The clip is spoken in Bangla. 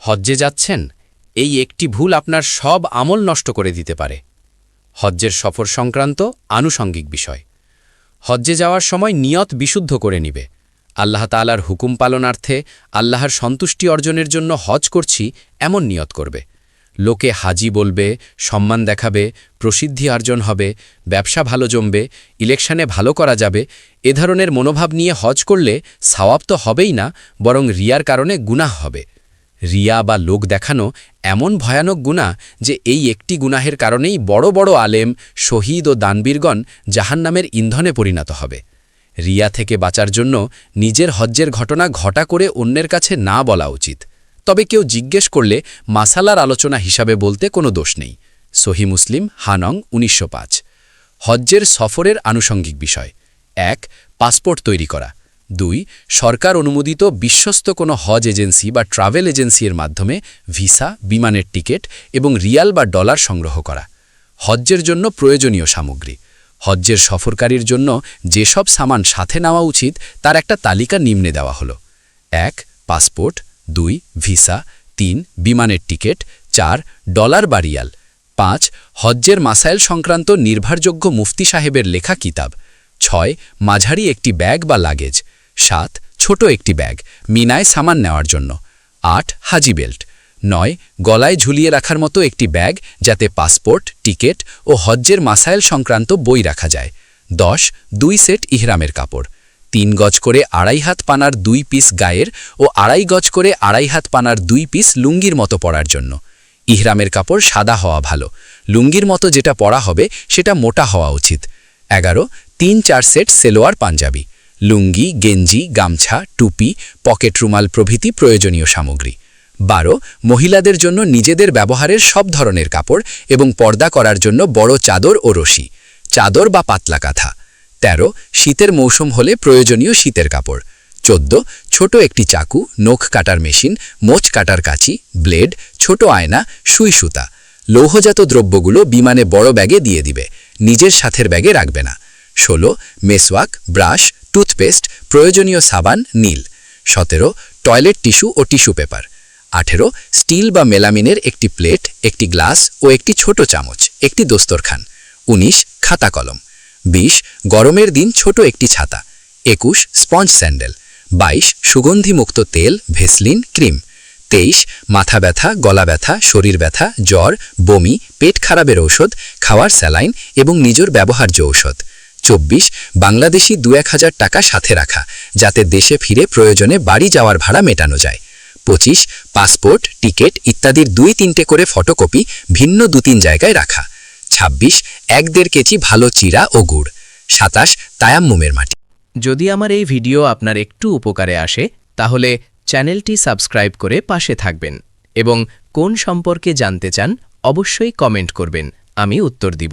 হজ্জে যাচ্ছেন, এই একটি ভুল আপনার সব আমল নষ্ট করে দিতে পারে। হজ্জের সফর সংক্রান্ত আনুষঙ্গিক বিষয়। হজ্জে যাওয়ার সময় নিয়ত বিশুদ্ধ করে নিবে। আল্লাহ তাআলার হুকুম পালনার্থে আল্লাহর সন্তুষ্টি অর্জনের জন্য হজ করছি এমন নিয়ত করবে। লোকে হাজি বলবে, সম্মান দেখাবে, প্রসিদ্ধি অর্জন হবে, ব্যবসা ভালো জমবে, ইলেকশনে ভালো করা যাবে, এ ধরনের মনোভাব নিয়ে হজ করলে সওয়াব তো হবেই না, বরং রিয়ার কারণে গুনাহ হবে। রিয়া বা লোক দেখানো এমন ভয়ানক গুনাহ যে এই একটি গুনাহের কারণেই বড় বড় আলেম, শহীদ ও দানবীরগণ জাহান্নামের ইন্ধনে পরিণত হবে। রিয়া থেকে বাঁচার জন্য নিজের হজ্জের ঘটনা ঘটা করে অন্যের কাছে না বলা উচিত। তবে কেউ জিজ্ঞেস করলে মাসালার আলোচনা হিসাবে বলতে কোনো দোষ নেই। সহি মুসলিম হানং ১৯০৫। হজ্জের সফরের আনুষঙ্গিক বিষয়। ১. পাসপোর্ট তৈরি করা। ২. সরকার অনুমোদিত বিশ্বস্ত কোনো হজ এজেন্সি বা ট্রাভেল এজেন্সির মাধ্যমে ভিসা, বিমানের টিকিট এবং রিয়াল বা ডলার সংগ্রহ করা। হজ্জের জন্য প্রয়োজনীয় সামগ্রী। হজ্জের সফরকারীর জন্য যেসব সামান সাথে নেওয়া উচিত তার একটা তালিকা নিম্নে দেওয়া হলো। ১. পাসপোর্ট। ২. ভিসা। ৩. বিমানের টিকিট। ৪. ডলার বা রিয়াল। ৫. হজ্জের মাসাইল সংক্রান্ত নির্ভরযোগ্য মুফতি সাহেবের লেখা কিতাব। ৬. মাঝারি একটি ব্যাগ বা লাগেজ। ৭. ছোট একটি ব্যাগ, মিনায় সামান নেওয়ার জন্য। ৮. হাজি বেল্ট। ৯. গলায় ঝুলিয়ে রাখার মতো একটি ব্যাগ যাতে পাসপোর্ট, টিকিট ও হজ্জের মাসাইল সংক্রান্ত বই রাখা যায়। ১০. ২ সেট ইহরামের কাপড়। ৩ গজ করে ২.৫ হাত পানার ২ পিস গায়ের ও ২.৫ গজ করে ২.৫ হাত পানার ২ পিস লুঙ্গির মতো পরার জন্য। ইহরামের কাপড় সাদা হওয়া ভালো, লুঙ্গির মতো যেটা পরা হবে সেটা মোটা হওয়া উচিত। ১১. ৩-৪ সেট সেলোয়ার পাঞ্জাবি। লুঙ্গি, গেঞ্জি, গামছা, টুপি, পকেট রুমাল প্রভৃতি প্রয়োজনীয় সামগ্রী। ১২. মহিলাদের জন্য নিজেদের ব্যবহারের সব ধরনের কাপড় এবং পর্দা করার জন্য বড় চাদর ও রশি, চাদর বা পাতলা কাঁথা। ১৩. শীতের মৌসুম হলে প্রয়োজনীয় শীতের কাপড়। ১৪. ছোট একটি চাকু, নখ কাটার মেশিন, মোচ কাটার কাঁচি, ব্লেড, ছোট আয়না, সুই সুতা। লৌহজাত দ্রব্যগুলো বিমানে বড় ব্যাগে দিয়ে দিবে, নিজের সাথের ব্যাগে রাখবে না। ১৬. মেসওয়াক, ব্রাশ, টুথপেস্ট, প্রয়োজনীয় সাবান, নীল। ১৭. টয়লেট টিস্যু ও টিস্যু পেপার। ১৮. স্টিল বা মেলামিনের একটি প্লেট, একটি গ্লাস ও একটি ছোট চামচ, একটি দস্তরখান। ১৯. খাতা কলম। ২০. গরমের দিন ছোট একটি ছাতা। ২১. Sponge sandal. ২২. সুগন্ধিমুক্ত তেল, ভেসলিন, ক্রিম। ২৩. মাথা ব্যথা, গলা ব্যথা, শরীর ব্যথা, জ্বর, বমি, পেট খারাপের ঔষধ, খাওয়ার স্যালাইন এবং নিজের ব্যবহার্য ঔষধ। ২৪. বাংলাদেশি ২-১ হাজার টাকা সাথে রাখা, যাতে দেশে ফিরে প্রয়োজনে বাড়ি যাওয়ার ভাড়া মেটানো যায়। ২৫. পাসপোর্ট, টিকিট ইত্যাদির ২-৩টে করে ফটোকপি ভিন্ন ২-৩ জায়গায় রাখা। ২৬. ১-১.৫ কেজি ভালো চিরা ও গুড়। ২৭. তায়াম্মুমের মাটি। যদি আমার এই ভিডিও আপনার একটু উপকারে আসে তাহলে চ্যানেলটি সাবস্ক্রাইব করে পাশে থাকবেন এবং কোন সম্পর্কে জানতে চান অবশ্যই কমেন্ট করবেন, আমি উত্তর দিব।